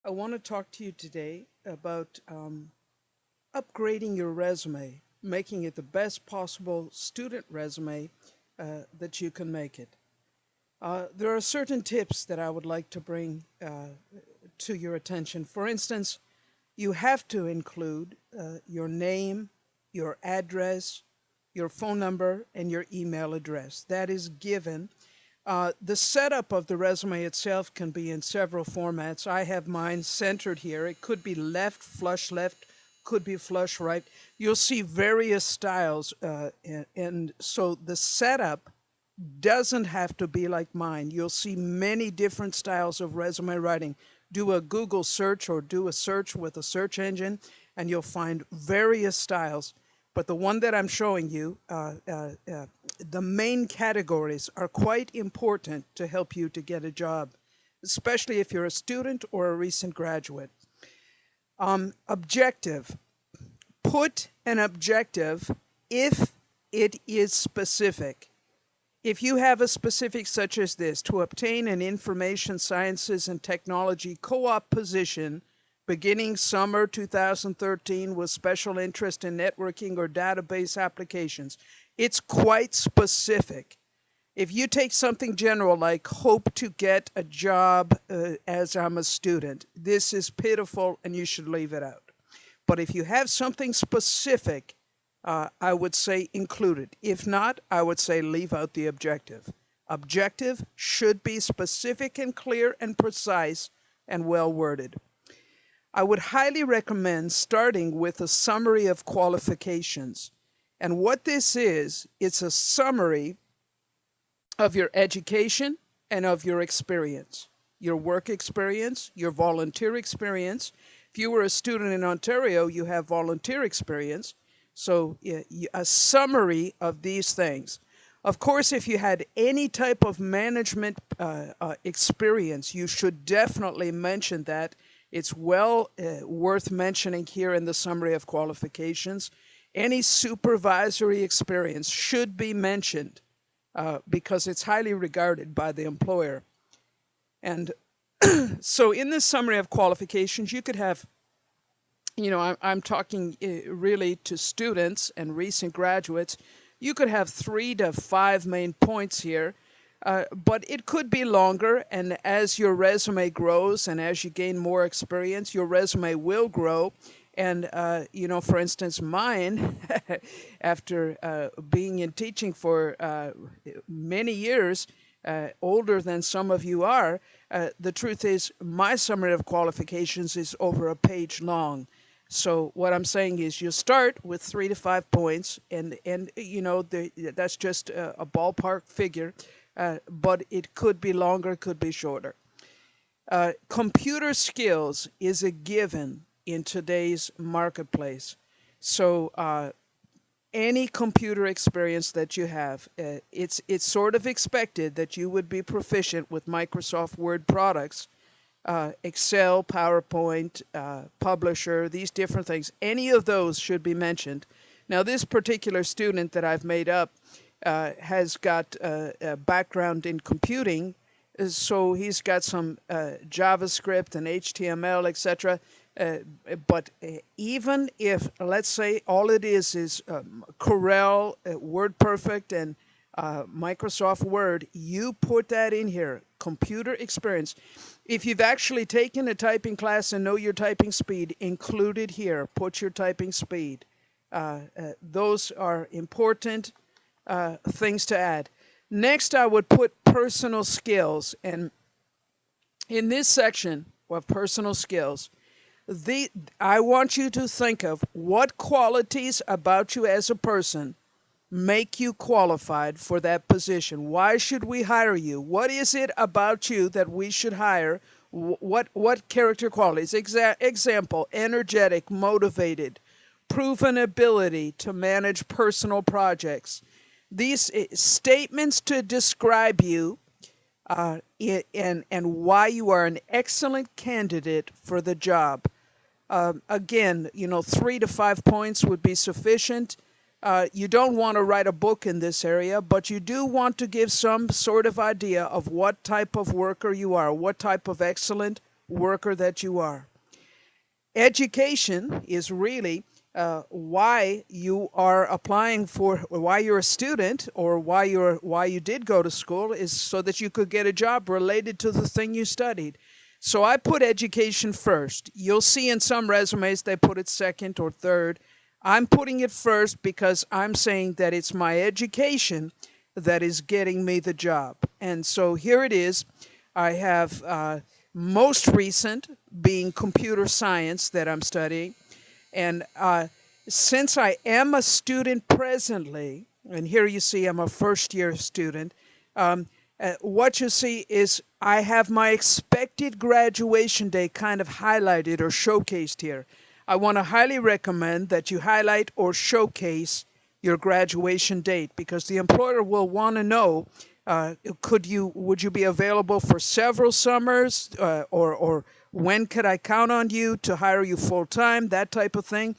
I want to talk to you today about upgrading your resume, making it the best possible student resume that you can make it. There are certain tips that I would like to bring to your attention. For instance, you have to include your name, your address, your phone number, and your email address. That is given. The setup of the resume itself can be in several formats. I have mine centered here. It could be left, could be flush right. You'll see various styles, and so the setup doesn't have to be like mine. You'll see many different styles of resume writing. Do a Google search or do a search with a search engine, and you'll find various styles. But the one that I'm showing you, the main categories are quite important to help you to get a job, especially if you're a student or a recent graduate. Objective. Put an objective if it is specific. If you have a specific such as this, to obtain an information sciences and technology co-op position beginning summer 2013 with special interest in networking or database applications, it's quite specific. If you take something general like hope to get a job as I'm a student, this is pitiful and you should leave it out. But if you have something specific, I would say include it. If not, I would say leave out the objective. Objective should be specific and clear and precise and well worded. I would highly recommend starting with a summary of qualifications. And what this is, it's a summary of your education and of your experience, your work experience, your volunteer experience. If you were a student in Ontario, you have volunteer experience. So a summary of these things. Of course, if you had any type of management experience, you should definitely mention that. It's well worth mentioning here in the summary of qualifications. Any supervisory experience should be mentioned because it's highly regarded by the employer. And so in this summary of qualifications, you could have, I'm talking really to students and recent graduates. You could have 3 to 5 main points here, but it could be longer. And as your resume grows and as you gain more experience, your resume will grow. And, for instance, mine, after being in teaching for many years, older than some of you are, the truth is my summary of qualifications is over a page long. So what I'm saying is you start with 3 to 5 points, and that's just a ballpark figure, but it could be longer, could be shorter. Computer skills is a given in today's marketplace. So any computer experience that you have, it's sort of expected that you would be proficient with Microsoft Word products, Excel, PowerPoint, Publisher, these different things. Any of those should be mentioned. Now, this particular student that I've made up has got a background in computing, so he's got some JavaScript and HTML, etc. But even if, let's say, all it is Corel, WordPerfect, and Microsoft Word, you put that in here, computer experience. If you've actually taken a typing class and know your typing speed, include it here. Put your typing speed. Those are important things to add. Next, I would put personal skills. And in this section of personal skills, I want you to think of what qualities about you as a person make you qualified for that position. Why should we hire you? What is it about you that we should hire? What character qualities? Example, energetic, motivated, proven ability to manage personal projects. These statements to describe you and why you are an excellent candidate for the job. Again, 3 to 5 points would be sufficient. You don't want to write a book in this area, but you do want to give some sort of idea of what type of worker you are, what type of excellent worker that you are. Education is really why you are applying for, why you're a student, or why you did go to school, is so that you could get a job related to the thing you studied. So I put education first. You'll see in some resumes they put it second or third. I'm putting it first because I'm saying that it's my education that is getting me the job. And so here it is. I have most recent being computer science that I'm studying. And since I am a student presently, and here you see I'm a first year student, what you see is I have my expected graduation date kind of highlighted or showcased here. I want to highly recommend that you highlight or showcase your graduation date, because the employer will want to know, would you be available for several summers, or when could I count on you to hire you full time, that type of thing.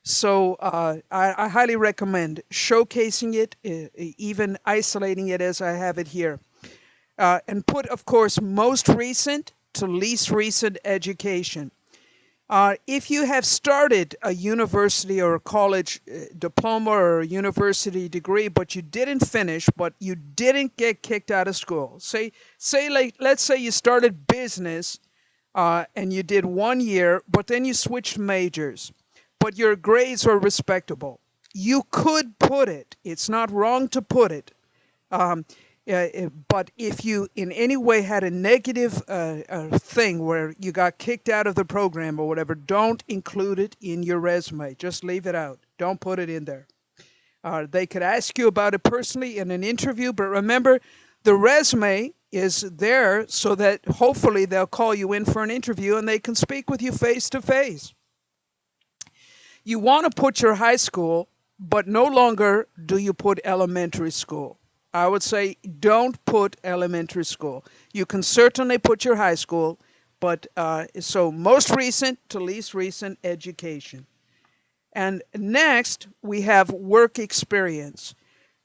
So I highly recommend showcasing it, even isolating it as I have it here. And put, of course, most recent to least recent education. If you have started a university or a college diploma or a university degree, but you didn't finish, but you didn't get kicked out of school. Let's say you started business and you did 1 year, but then you switched majors, but your grades are respectable. You could put it. It's not wrong to put it. But if you in any way had a negative thing where you got kicked out of the program or whatever, don't include it in your resume. Just leave it out. Don't put it in there. They could ask you about it personally in an interview, but remember, the resume is there so that hopefully they'll call you in for an interview and they can speak with you face to face. You want to put your high school, but no longer do you put elementary school. I would say don't put elementary school. You can certainly put your high school, but so most recent to least recent education. And next, we have work experience.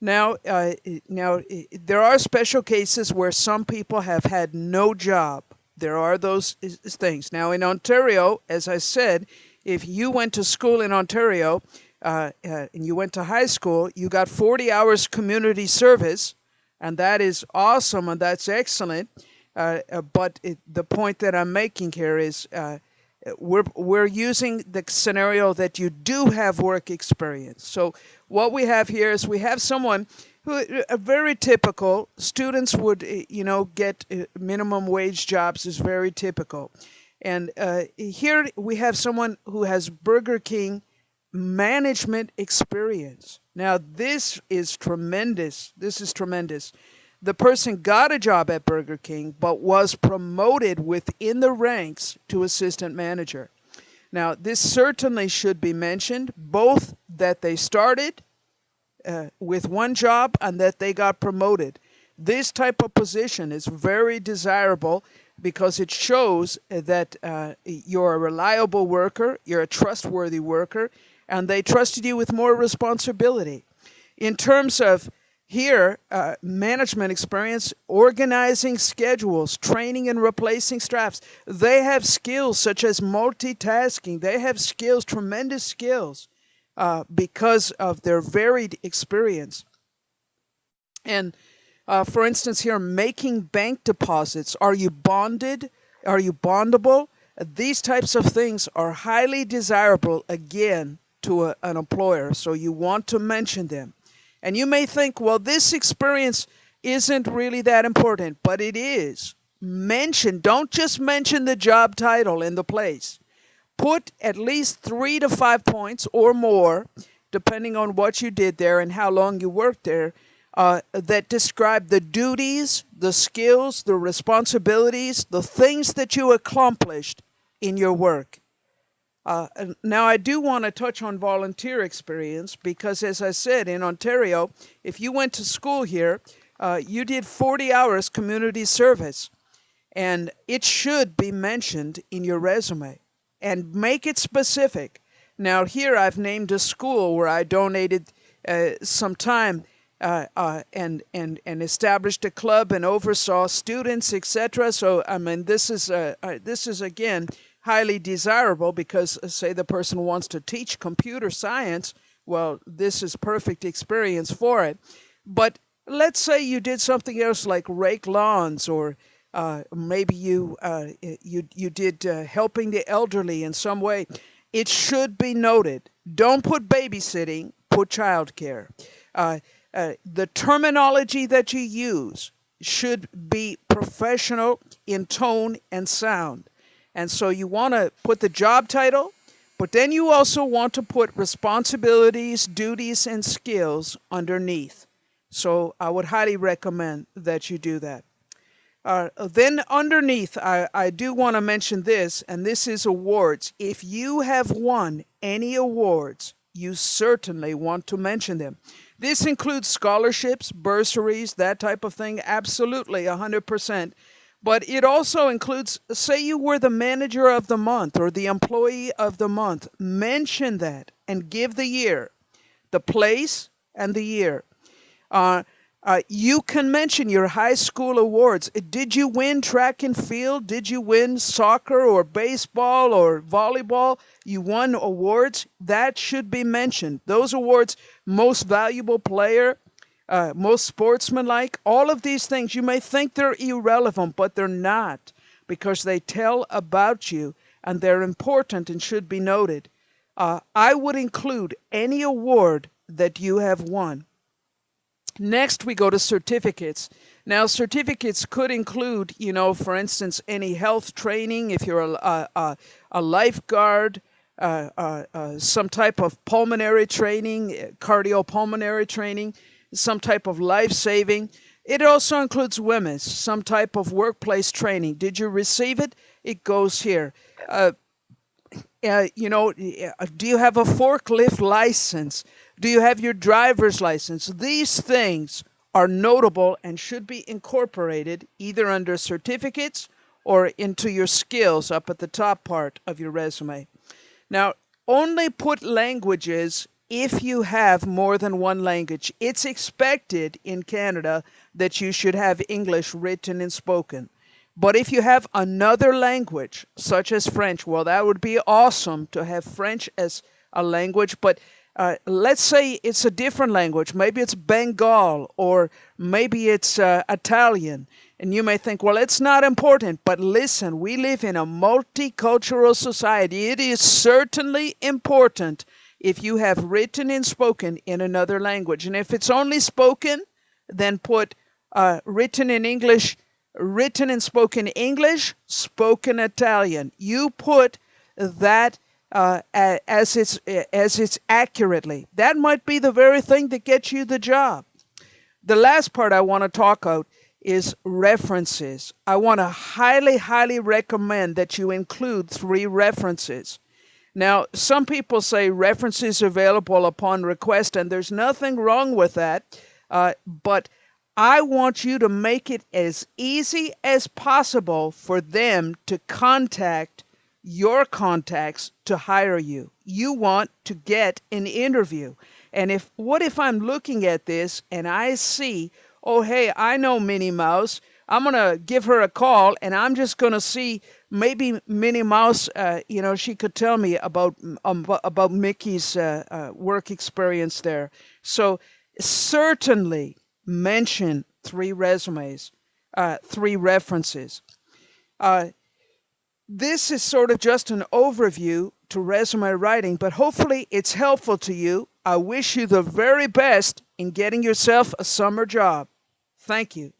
Now, there are special cases where some people have had no job. There are those things. Now, in Ontario, as I said, if you went to school in Ontario, and you went to high school, you got 40 hours community service, and that is awesome and that's excellent. But the point that I'm making here is we're using the scenario that you do have work experience. So what we have here is we have someone who, a very typical, students would, get minimum wage jobs is very typical. And here we have someone who has Burger King management experience. Now, this is tremendous. This is tremendous. The person got a job at Burger King, but was promoted within the ranks to assistant manager. Now, this certainly should be mentioned, both that they started with one job and that they got promoted. This type of position is very desirable because it shows that you're a reliable worker, you're a trustworthy worker, and they trusted you with more responsibility. In terms of here, management experience, organizing schedules, training and replacing staffs, they have skills such as multitasking. They have skills, tremendous skills, because of their varied experience. And for instance here, making bank deposits. Are you bonded? Are you bondable? These types of things are highly desirable, again, to an employer, so you want to mention them. And you may think, well, this experience isn't really that important, but it is. Mention, don't just mention the job title in the place. Put at least 3 to 5 points or more, depending on what you did there and how long you worked there, that describe the duties, the skills, the responsibilities, the things that you accomplished in your work. Now, I do want to touch on volunteer experience because, as I said, in Ontario, if you went to school here, you did 40 hours community service, and it should be mentioned in your resume, and make it specific. Now, here I've named a school where I donated some time and established a club and oversaw students, etc. So I mean, this is again highly desirable because say the person wants to teach computer science, well, this is perfect experience for it. But let's say you did something else like rake lawns, or maybe you did helping the elderly in some way. It should be noted. Don't put babysitting. Put childcare. Uh, the terminology that you use should be professional in tone and sound. And so you want to put the job title, but then you also want to put responsibilities, duties, and skills underneath. So I would highly recommend that you do that. Then underneath, I do want to mention this, and this is awards. If you have won any awards, you certainly want to mention them. This includes scholarships, bursaries, that type of thing, absolutely, 100%. But it also includes, say you were the manager of the month or the employee of the month, mention that and give the year, the place, and the year. You can mention your high school awards. Did you win track and field? Did you win soccer or baseball or volleyball? You won awards. That should be mentioned. Those awards, most valuable player, most sportsmanlike, all of these things, you may think they're irrelevant, but they're not, because they tell about you and they're important and should be noted. I would include any award that you have won. Next, we go to certificates. Now, certificates could include, for instance, any health training, if you're a lifeguard, some type of pulmonary training, cardiopulmonary training, some type of life-saving. It also includes women's, some type of workplace training. Did you receive it? It goes here. Do you have a forklift license? Do you have your driver's license? These things are notable and should be incorporated either under certificates or into your skills up at the top part of your resume. Now, only put languages if you have more than one language. It's expected in Canada that you should have English written and spoken. But if you have another language, such as French, well, that would be awesome to have French as a language. But let's say it's a different language. Maybe it's Bengal, or maybe it's Italian. And you may think, well, it's not important. But listen, we live in a multicultural society. It is certainly important if you have written and spoken in another language. And if it's only spoken, then put written in English, written and spoken English, spoken Italian. You put that as it's accurately. That might be the very thing that gets you the job. The last part I want to talk about is references. I want to highly, highly recommend that you include 3 references. Now, some people say references available upon request, and there's nothing wrong with that, but I want you to make it as easy as possible for them to contact your contacts to hire you. You want to get an interview. And what if I'm looking at this and I see, oh, hey, I know Minnie Mouse. I'm going to give her a call, and I'm just going to see maybe Minnie Mouse, she could tell me about Mickey's work experience there. So certainly mention 3 resumes, 3 references. This is sort of just an overview to resume writing, but hopefully it's helpful to you. I wish you the very best in getting yourself a summer job. Thank you.